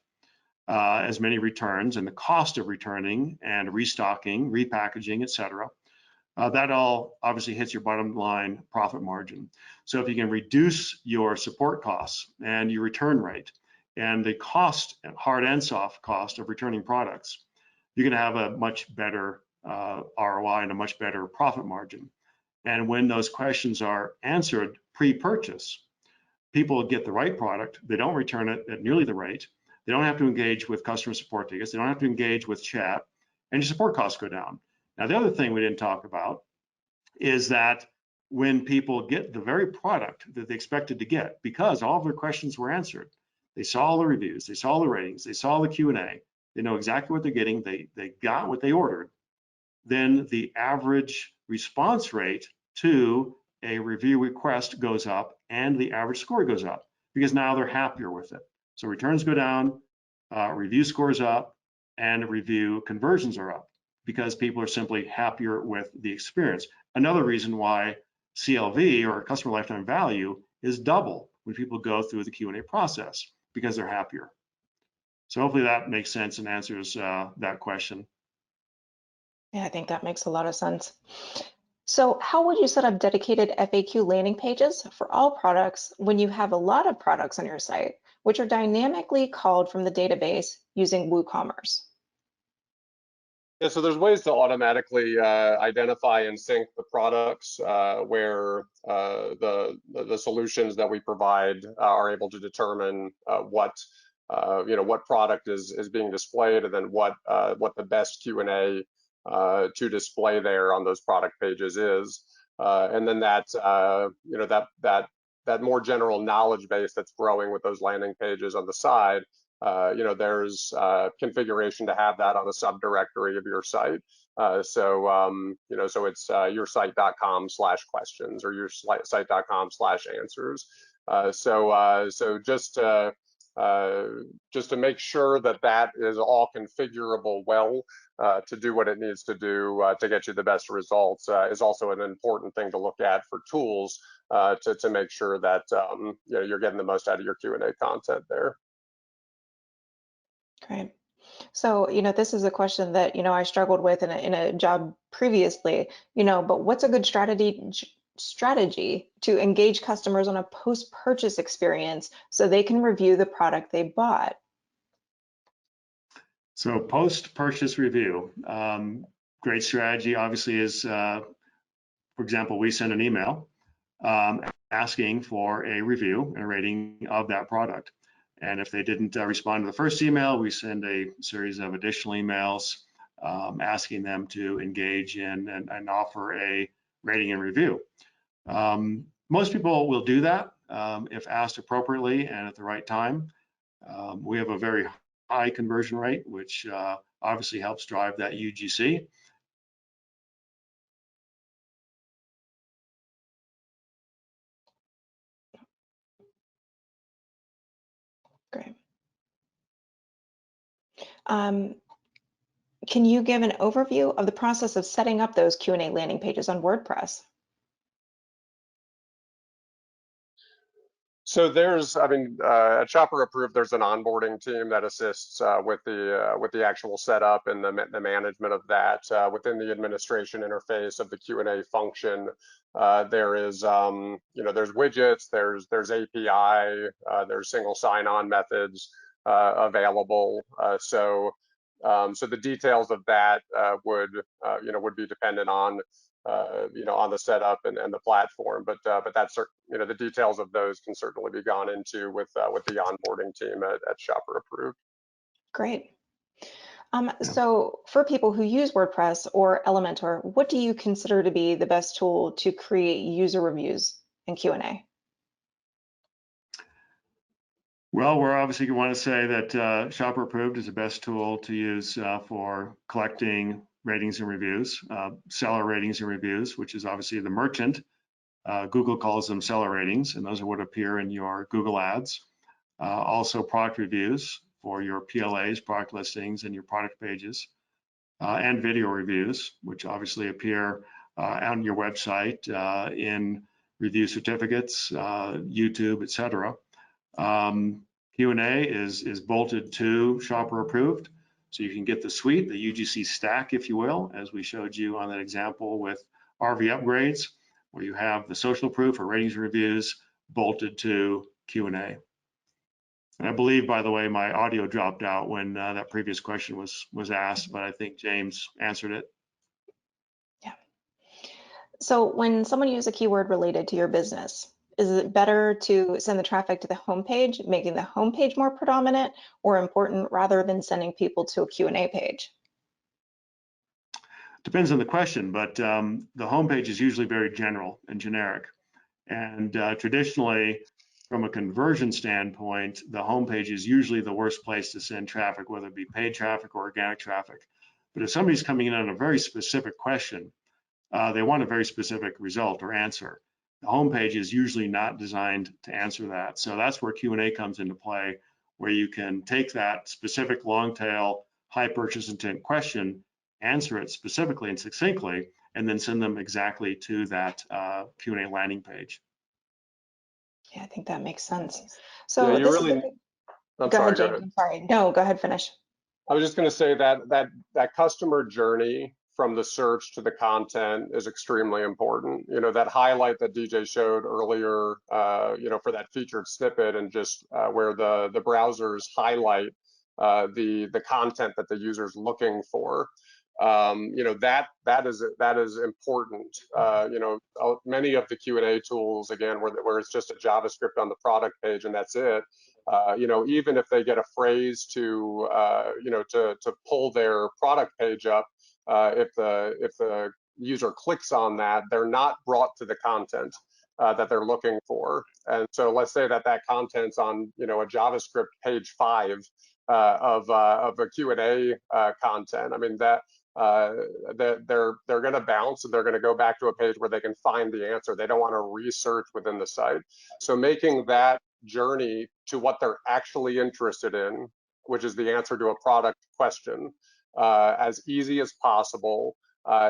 as many returns, and the cost of returning and restocking, repackaging, etc. That all obviously hits your bottom line profit margin. So if you can reduce your support costs and your return rate and the cost, hard and soft cost of returning products, you're going to have a much better ROI and a much better profit margin. And when those questions are answered pre-purchase, people get the right product. They don't return it at nearly the rate. They don't have to engage with customer support tickets. They don't have to engage with chat, and your support costs go down. Now, the other thing we didn't talk about is that when people get the very product that they expected to get, because all of their questions were answered, they saw the reviews, they saw the ratings, they saw the Q&A, they know exactly what they're getting, they got what they ordered, then the average response rate to a review request goes up and the average score goes up, because now they're happier with it. So returns go down, review scores up, and review conversions are up, because people are simply happier with the experience. Another reason why CLV, or customer lifetime value, is double when people go through the Q&A process, because they're happier. So hopefully that makes sense and answers that question. Yeah, I think that makes a lot of sense. So how would you set up dedicated FAQ landing pages for all products when you have a lot of products on your site, which are dynamically called from the database using WooCommerce? Yeah, so there's ways to automatically identify and sync the products where the solutions that we provide are able to determine what what product is being displayed, and then what the best Q&A to display there on those product pages is, and then that that more general knowledge base that's growing with those landing pages on the side. There's configuration to have that on a subdirectory of your site. So it's yoursite.com/questions or yoursite.com/answers. So just to make sure that that is all configurable well to do what it needs to do to get you the best results is also an important thing to look at for tools to make sure that you're getting the most out of your Q&A content there. Great. So, this is a question that, I struggled with in a job previously, but what's a good strategy to engage customers on a post-purchase experience so they can review the product they bought? So post-purchase review, great strategy obviously is, for example, we send an email asking for a review and a rating of that product. And if they didn't respond to the first email, we send a series of additional emails asking them to engage in and offer a rating and review. Most people will do that if asked appropriately and at the right time. We have a very high conversion rate, which obviously helps drive that UGC. Great. Can you give an overview of the process of setting up those Q&A landing pages on WordPress? So there's, at Shopper Approved, there's an onboarding team that assists with the actual setup and the management of that. Within the administration interface of the Q&A function, there is, there's widgets, there's API, there's single sign-on methods available. So the details of that would be dependent on on the setup and the platform, but that's the details of those can certainly be gone into with the onboarding team at Shopper Approved. Great. So for people who use WordPress or Elementor, what do you consider to be the best tool to create user reviews and Q&A? Well, we're obviously going to want to say that Shopper Approved is the best tool to use for collecting ratings and reviews, seller ratings and reviews, which is obviously the merchant. Google calls them seller ratings, and those are what appear in your Google ads. Also product reviews for your PLAs, product listings, and your product pages, and video reviews, which obviously appear on your website in review certificates, YouTube, etc. Q&A is bolted to Shopper Approved, so you can get the suite, the UGC stack, if you will, as we showed you on that example with RV upgrades, where you have the social proof or ratings and reviews bolted to Q&A. And I believe, by the way, my audio dropped out when that previous question was asked, but I think James answered it. Yeah. So when someone uses a keyword related to your business, is it better to send the traffic to the homepage, making the homepage more predominant or important rather than sending people to a Q&A page? Depends on the question, but the homepage is usually very general and generic. And traditionally, from a conversion standpoint, the homepage is usually the worst place to send traffic, whether it be paid traffic or organic traffic. But if somebody's coming in on a very specific question, they want a very specific result or answer. The homepage is usually not designed to answer that. So that's where Q&A comes into play, where you can take that specific long tail, high purchase intent question, answer it specifically and succinctly, and then send them exactly to that Q&A landing page. Yeah, I think that makes sense. So yeah, go ahead, James. I'm sorry. No, go ahead, finish. I was just going to say that customer journey from the search to the content is extremely important. That highlight that DJ showed earlier, for that featured snippet, and just where the browsers highlight the content that the user's looking for. that is important. Many of the Q&A tools, again, where it's just a JavaScript on the product page and that's it. Even if they get a phrase to pull their product page up, if the user clicks on that, they're not brought to the content that they're looking for. And so let's say that content's on a JavaScript page 5 of a Q&A content. I mean they're going to bounce and they're going to go back to a page where they can find the answer. They don't want to research within the site. So making that journey to what they're actually interested in, which is the answer to a product question, as easy as possible,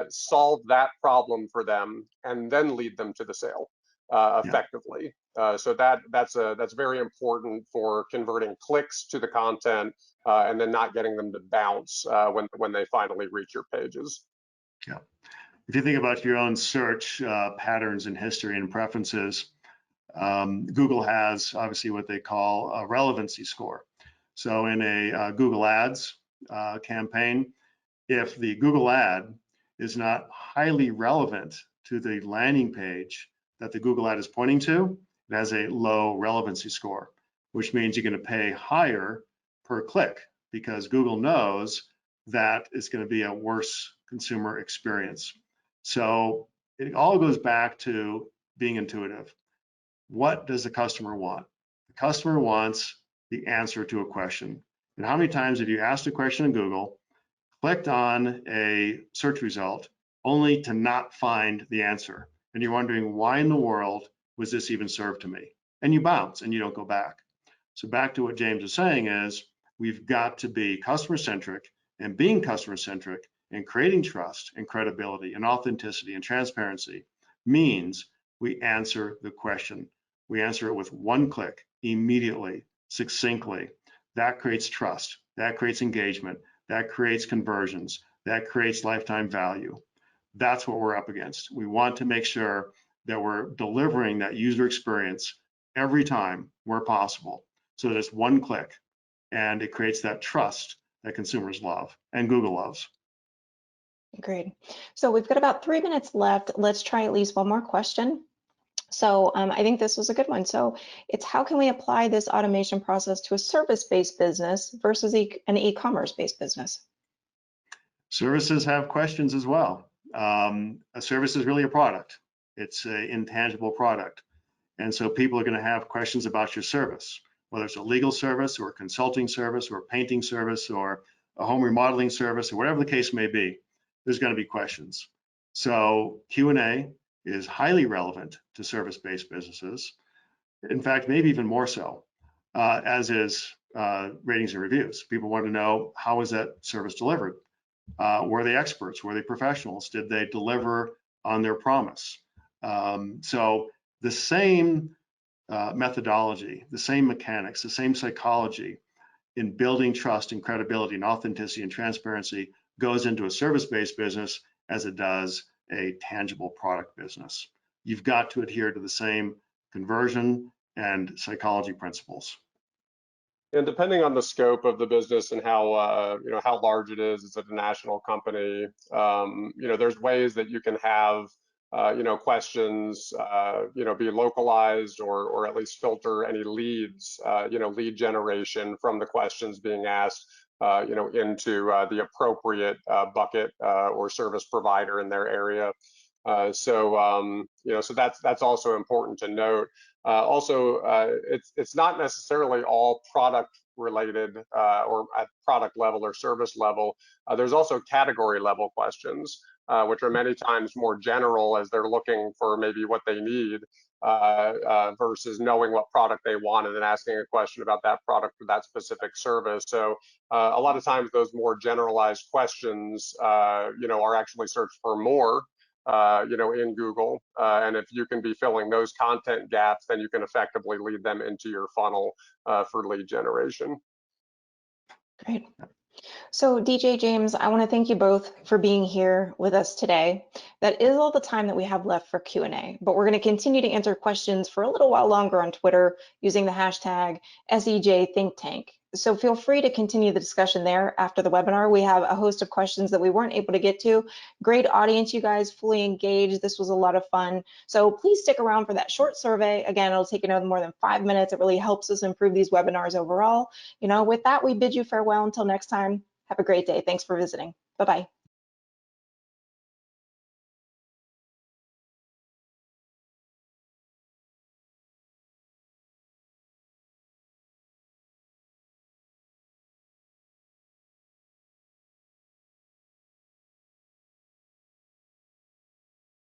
solve that problem for them, and then lead them to the sale effectively. So that's very important for converting clicks to the content and then not getting them to bounce when they finally reach your pages. Yeah. If you think about your own search patterns and history and preferences, Google has obviously what they call a relevancy score. So in a Google Ads campaign, if the Google ad is not highly relevant to the landing page that the Google ad is pointing to, it has a low relevancy score, which means you're going to pay higher per click because Google knows that it's going to be a worse consumer experience. So it all goes back to being intuitive. What does the customer want? The customer wants the answer to a question. And how many times have you asked a question in Google, clicked on a search result, only to not find the answer? And you're wondering, why in the world was this even served to me? And you bounce and you don't go back. So back to what James is saying is, we've got to be customer-centric, and being customer-centric and creating trust and credibility and authenticity and transparency means we answer the question. We answer it with one click, immediately, succinctly. That creates trust, that creates engagement, that creates conversions, that creates lifetime value. That's what we're up against. We want to make sure that we're delivering that user experience every time where possible, so that it's one click and it creates that trust that consumers love and Google loves. Great. So we've got about 3 minutes left. Let's try at least one more question. So I think this was a good one. So it's, how can we apply this automation process to a service-based business versus an e-commerce based business? Services have questions as well. A service is really a product. It's an intangible product. And so people are going to have questions about your service, whether it's a legal service or a consulting service or a painting service or a home remodeling service or whatever the case may be. There's going to be questions. So Q&A is highly relevant to service-based businesses. In fact, maybe even more so, as is ratings and reviews. People want to know, how is that service delivered? Were they experts? Were they professionals? Did they deliver on their promise? So the same methodology, the same mechanics, the same psychology in building trust and credibility and authenticity and transparency goes into a service-based business as it does a tangible product business. You've got to adhere to the same conversion and psychology principles. And depending on the scope of the business and how how large it is it a national company? There's ways that you can have questions be localized or at least filter any leads, lead generation from the questions being asked into the appropriate bucket or service provider in their area. So that's also important to note. Also, it's not necessarily all product related or at product level or service level. There's also category level questions, which are many times more general as they're looking for maybe what they need versus knowing what product they want and then asking a question about that product or that specific service. So a lot of times those more generalized questions, are actually searched for more in Google. And if you can be filling those content gaps, then you can effectively lead them into your funnel for lead generation. Great. So DJ, James, I want to thank you both for being here with us today. That is all the time that we have left for Q&A, but we're going to continue to answer questions for a little while longer on Twitter using the hashtag SEJ Think Tank. So feel free to continue the discussion there after the webinar. We have a host of questions that we weren't able to get to. Great audience, you guys, fully engaged. This was a lot of fun. So please stick around for that short survey. Again, it'll take no more than 5 minutes. It really helps us improve these webinars overall. With that, we bid you farewell until next time. Have a great day. Thanks for visiting. Bye-bye.